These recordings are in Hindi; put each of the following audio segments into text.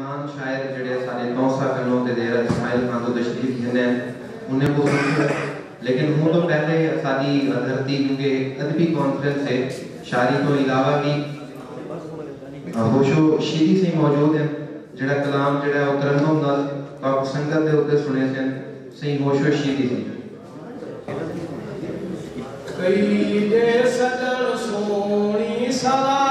महान शायर जड़े सारे तौसा कनो ते देर इस्माइल खान तो तशरीफ जिन्हें उन्हें वो सुन लेकिन हूँ तो पहले सारी धरती क्योंकि अदबी कॉन्फ्रेंस से शायरी तो इलावा भी होशो शीरी से मौजूद हैं जड़ा कलाम जड़ा तरन्नुम नाल पाक संगत दे उत्ते सुने सन सही होशो शीरी से कई दे सजन सोनी सदा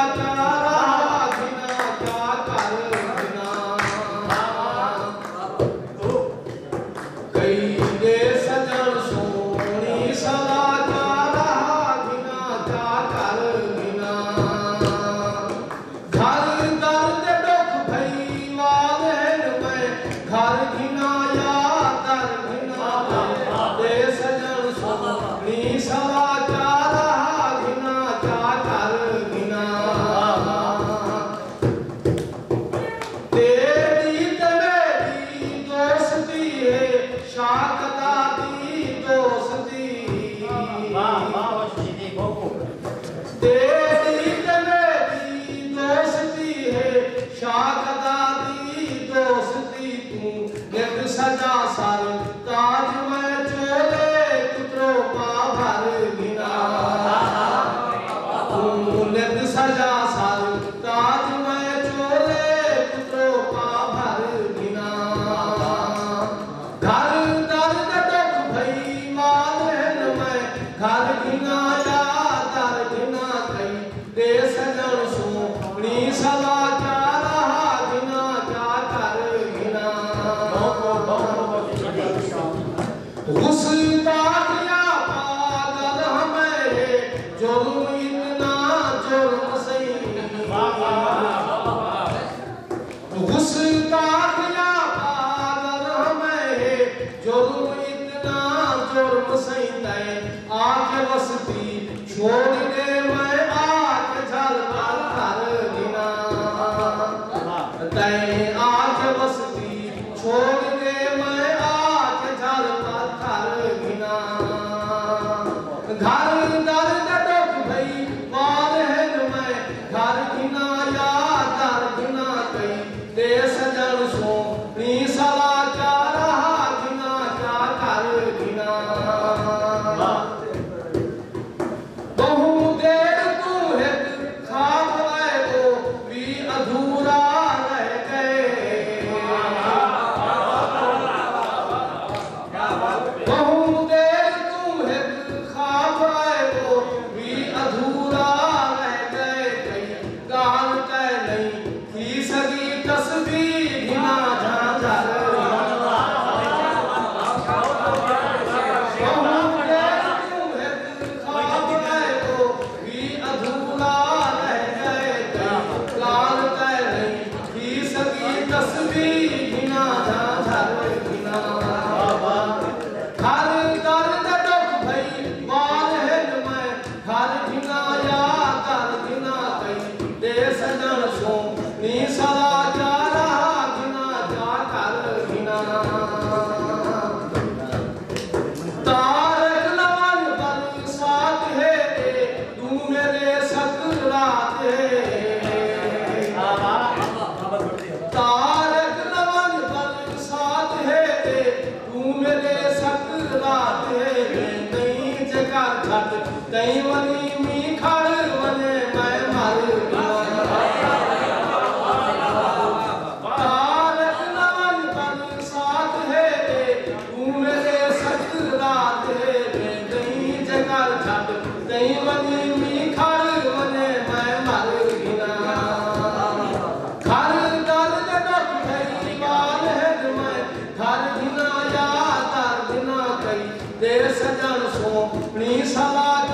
सजन सो सला